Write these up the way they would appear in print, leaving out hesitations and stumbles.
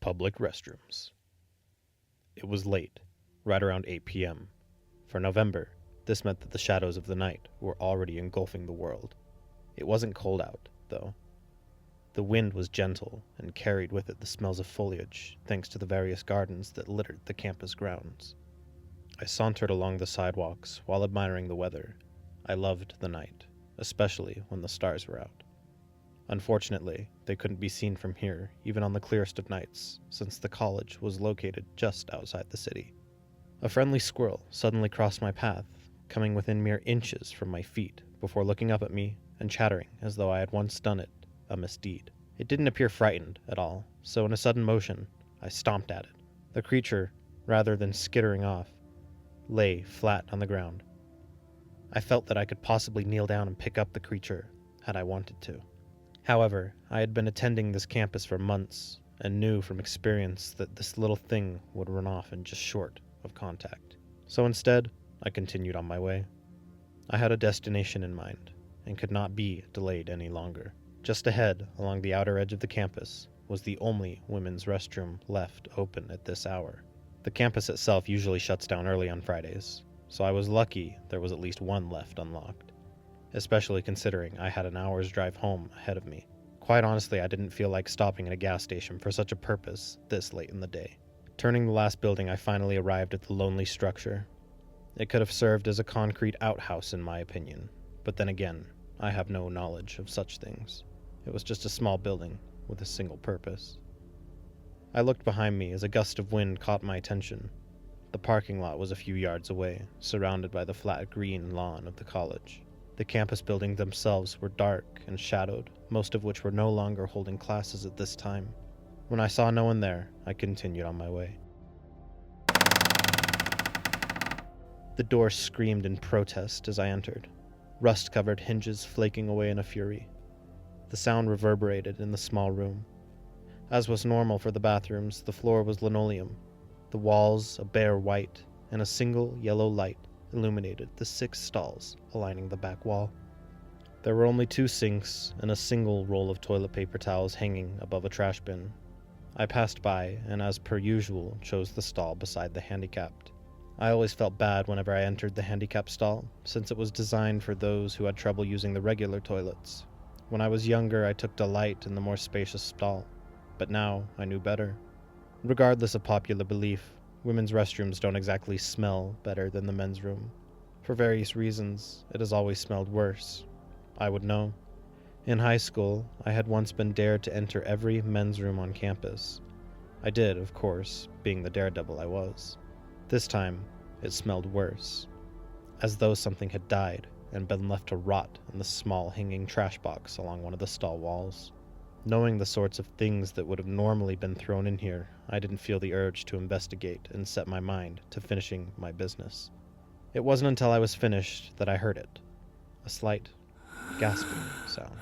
public restrooms. It was late, right around 8 p.m. For November, this meant that the shadows of the night were already engulfing the world. It wasn't cold out, though. The wind was gentle and carried with it the smells of foliage, thanks to the various gardens that littered the campus grounds. I sauntered along the sidewalks while admiring the weather. I loved the night, especially when the stars were out. Unfortunately, they couldn't be seen from here, even on the clearest of nights, since the college was located just outside the city. A friendly squirrel suddenly crossed my path, coming within mere inches from my feet, before looking up at me and chattering as though I had once done it, a misdeed. It didn't appear frightened at all, so in a sudden motion, I stomped at it. The creature, rather than skittering off, lay flat on the ground. I felt that I could possibly kneel down and pick up the creature, had I wanted to. However, I had been attending this campus for months, and knew from experience that this little thing would run off in just short of contact. So instead, I continued on my way. I had a destination in mind, and could not be delayed any longer. Just ahead, along the outer edge of the campus, was the only women's restroom left open at this hour. The campus itself usually shuts down early on Fridays, so I was lucky there was at least one left unlocked, especially considering I had an hour's drive home ahead of me. Quite honestly, I didn't feel like stopping at a gas station for such a purpose this late in the day. Turning the last building, I finally arrived at the lonely structure. It could have served as a concrete outhouse in my opinion, but then again, I have no knowledge of such things. It was just a small building with a single purpose. I looked behind me as a gust of wind caught my attention. The parking lot was a few yards away, surrounded by the flat green lawn of the college. The campus buildings themselves were dark and shadowed, most of which were no longer holding classes at this time. When I saw no one there, I continued on my way. The door screamed in protest as I entered, rust-covered hinges flaking away in a fury. The sound reverberated in the small room. As was normal for the bathrooms, the floor was linoleum, the walls a bare white, and a single yellow light illuminated the 6 stalls lining the back wall. There were only 2 sinks and a single roll of toilet paper towels hanging above a trash bin. I passed by and, as per usual, chose the stall beside the handicapped. I always felt bad whenever I entered the handicapped stall, since it was designed for those who had trouble using the regular toilets. When I was younger, I took delight in the more spacious stall, but now I knew better. Regardless of popular belief, women's restrooms don't exactly smell better than the men's room. For various reasons, it has always smelled worse. I would know. In high school, I had once been dared to enter every men's room on campus. I did, of course, being the daredevil I was. This time, it smelled worse, as though something had died and been left to rot in the small hanging trash box along one of the stall walls. Knowing the sorts of things that would have normally been thrown in here, I didn't feel the urge to investigate and set my mind to finishing my business. It wasn't until I was finished that I heard it, a slight gasping sound,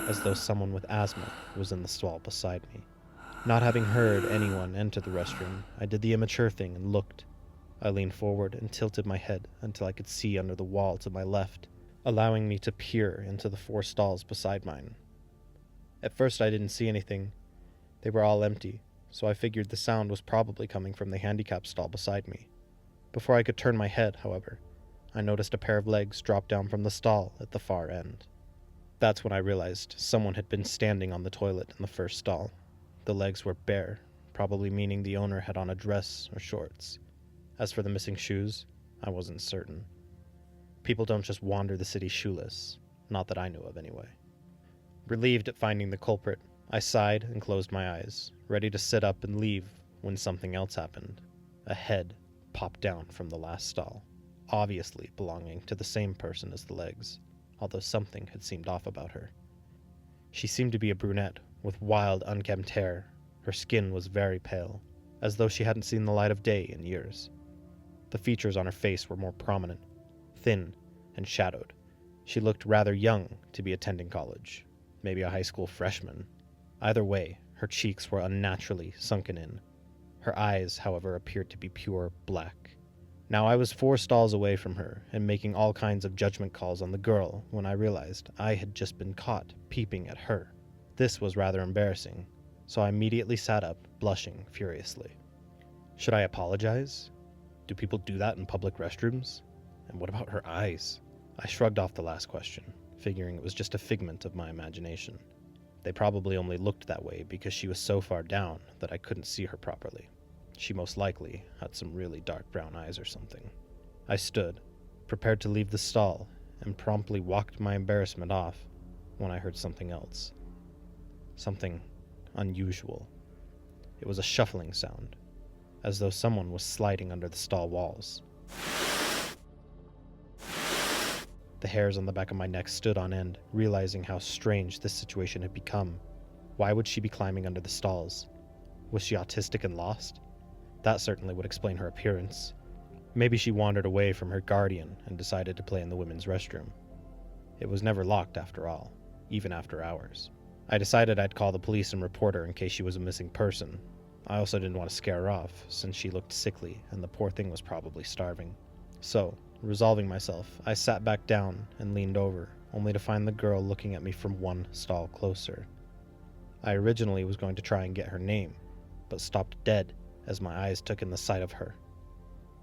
as though someone with asthma was in the stall beside me. Not having heard anyone enter the restroom, I did the immature thing and looked. I leaned forward and tilted my head until I could see under the wall to my left, allowing me to peer into the 4 stalls beside mine. At first I didn't see anything. They were all empty, so I figured the sound was probably coming from the handicap stall beside me. Before I could turn my head, however, I noticed a pair of legs drop down from the stall at the far end. That's when I realized someone had been standing on the toilet in the first stall. The legs were bare, probably meaning the owner had on a dress or shorts. As for the missing shoes, I wasn't certain. People don't just wander the city shoeless, not that I knew of anyway. Relieved at finding the culprit, I sighed and closed my eyes, ready to sit up and leave when something else happened. A head popped down from the last stall, obviously belonging to the same person as the legs, although something had seemed off about her. She seemed to be a brunette with wild, unkempt hair. Her skin was very pale, as though she hadn't seen the light of day in years. The features on her face were more prominent, thin and shadowed. She looked rather young to be attending college, maybe a high school freshman. Either way, her cheeks were unnaturally sunken in. Her eyes, however, appeared to be pure black. Now I was 4 stalls away from her and making all kinds of judgment calls on the girl when I realized I had just been caught peeping at her. This was rather embarrassing, so I immediately sat up, blushing furiously. Should I apologize? Do people do that in public restrooms? And what about her eyes? I shrugged off the last question, figuring it was just a figment of my imagination. They probably only looked that way because she was so far down that I couldn't see her properly. She most likely had some really dark brown eyes or something. I stood, prepared to leave the stall, and promptly walked my embarrassment off when I heard something else. Something unusual. It was a shuffling sound, as though someone was sliding under the stall walls. The hairs on the back of my neck stood on end, realizing how strange this situation had become. Why would she be climbing under the stalls? Was she autistic and lost? That certainly would explain her appearance. Maybe she wandered away from her guardian and decided to play in the women's restroom. It was never locked after all, even after hours. I decided I'd call the police and report her in case she was a missing person. I also didn't want to scare her off, since she looked sickly and the poor thing was probably starving. So, resolving myself, I sat back down and leaned over, only to find the girl looking at me from one stall closer. I originally was going to try and get her name, but stopped dead as my eyes took in the sight of her.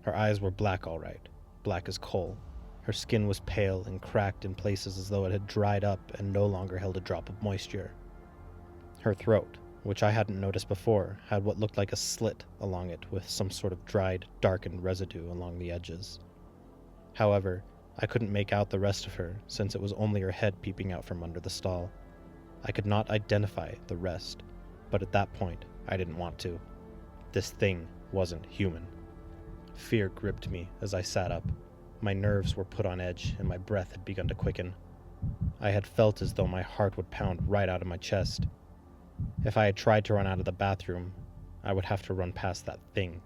Her eyes were black all right, black as coal. Her skin was pale and cracked in places as though it had dried up and no longer held a drop of moisture. Her throat, which I hadn't noticed before, had what looked like a slit along it with some sort of dried, darkened residue along the edges. However, I couldn't make out the rest of her, since it was only her head peeping out from under the stall. I could not identify the rest, but at that point, I didn't want to. This thing wasn't human. Fear gripped me as I sat up. My nerves were put on edge, and my breath had begun to quicken. I had felt as though my heart would pound right out of my chest. If I had tried to run out of the bathroom, I would have to run past that thing.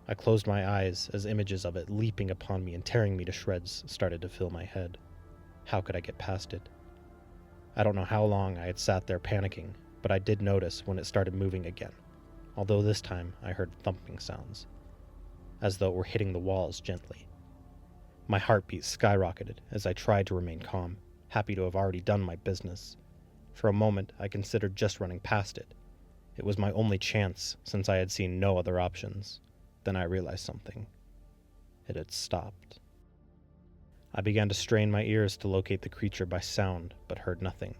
I closed my eyes as images of it leaping upon me and tearing me to shreds started to fill my head. How could I get past it? I don't know how long I had sat there panicking, but I did notice when it started moving again, although this time I heard thumping sounds, as though it were hitting the walls gently. My heartbeat skyrocketed as I tried to remain calm, happy to have already done my business. For a moment, I considered just running past it. It was my only chance, since I had seen no other options. Then I realized something. It had stopped. I began to strain my ears to locate the creature by sound, but heard nothing.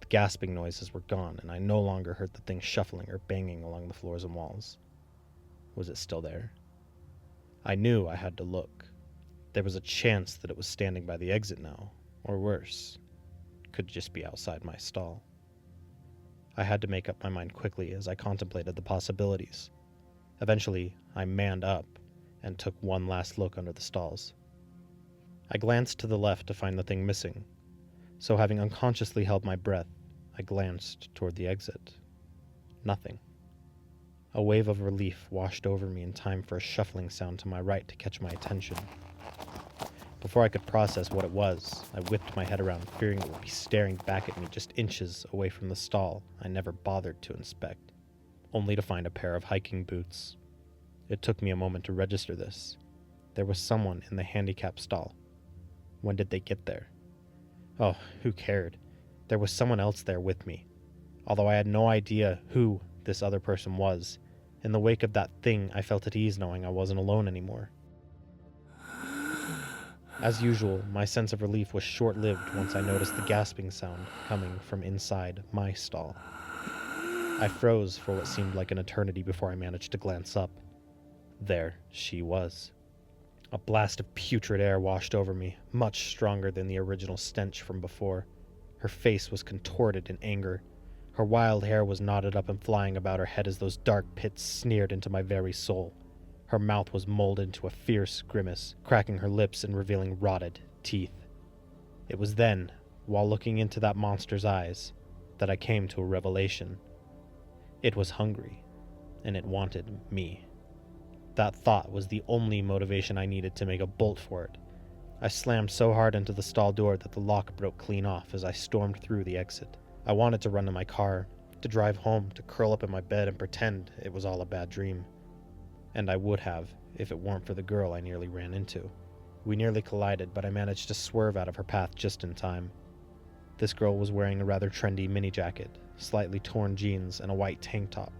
The gasping noises were gone, and I no longer heard the thing shuffling or banging along the floors and walls. Was it still there? I knew I had to look. There was a chance that it was standing by the exit now, or worse, could just be outside my stall. I had to make up my mind quickly as I contemplated the possibilities. Eventually, I manned up and took one last look under the stalls. I glanced to the left to find the thing missing, so having unconsciously held my breath, I glanced toward the exit. Nothing. A wave of relief washed over me in time for a shuffling sound to my right to catch my attention. Before I could process what it was, I whipped my head around, fearing it would be staring back at me just inches away from the stall I never bothered to inspect, only to find a pair of hiking boots. It took me a moment to register this. There was someone in the handicap stall. When did they get there? Oh, who cared? There was someone else there with me. Although I had no idea who this other person was, in the wake of that thing, I felt at ease knowing I wasn't alone anymore. As usual, my sense of relief was short-lived once I noticed the gasping sound coming from inside my stall. I froze for what seemed like an eternity before I managed to glance up. There she was. A blast of putrid air washed over me, much stronger than the original stench from before. Her face was contorted in anger. Her wild hair was knotted up and flying about her head as those dark pits sneered into my very soul. Her mouth was molded into a fierce grimace, cracking her lips and revealing rotted teeth. It was then, while looking into that monster's eyes, that I came to a revelation. It was hungry, and it wanted me. That thought was the only motivation I needed to make a bolt for it. I slammed so hard into the stall door that the lock broke clean off as I stormed through the exit. I wanted to run to my car, to drive home, to curl up in my bed and pretend it was all a bad dream. And I would have, if it weren't for the girl I nearly ran into. We nearly collided, but I managed to swerve out of her path just in time. This girl was wearing a rather trendy mini jacket, slightly torn jeans, and a white tank top.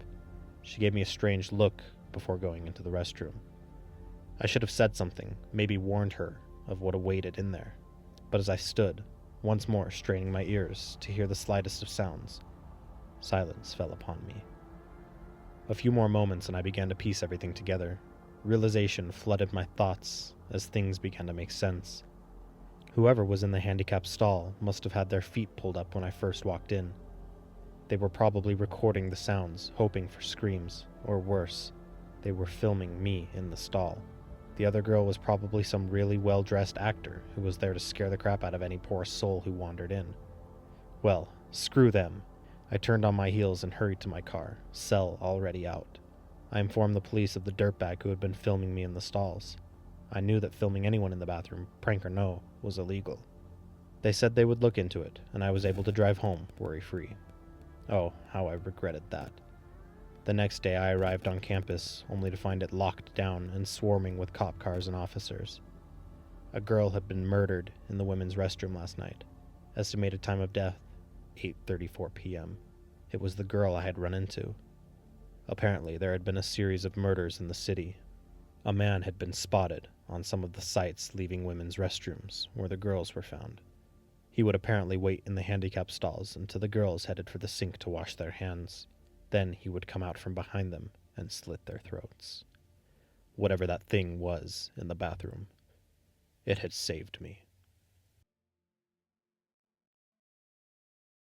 She gave me a strange look before going into the restroom. I should have said something, maybe warned her of what awaited in there. But as I stood, once more straining my ears to hear the slightest of sounds, silence fell upon me. A few more moments and I began to piece everything together. Realization flooded my thoughts as things began to make sense. Whoever was in the handicapped stall must have had their feet pulled up when I first walked in. They were probably recording the sounds, hoping for screams, or worse, they were filming me in the stall. The other girl was probably some really well-dressed actor who was there to scare the crap out of any poor soul who wandered in. Well, screw them. I turned on my heels and hurried to my car, cell already out. I informed the police of the dirtbag who had been filming me in the stalls. I knew that filming anyone in the bathroom, prank or no, was illegal. They said they would look into it, and I was able to drive home worry-free. Oh, how I regretted that. The next day I arrived on campus, only to find it locked down and swarming with cop cars and officers. A girl had been murdered in the women's restroom last night. Estimated time of death, 8:34 p.m. It was the girl I had run into. Apparently, there had been a series of murders in the city. A man had been spotted on some of the sites leaving women's restrooms where the girls were found. He would apparently wait in the handicapped stalls until the girls headed for the sink to wash their hands. Then he would come out from behind them and slit their throats. Whatever that thing was in the bathroom, it had saved me.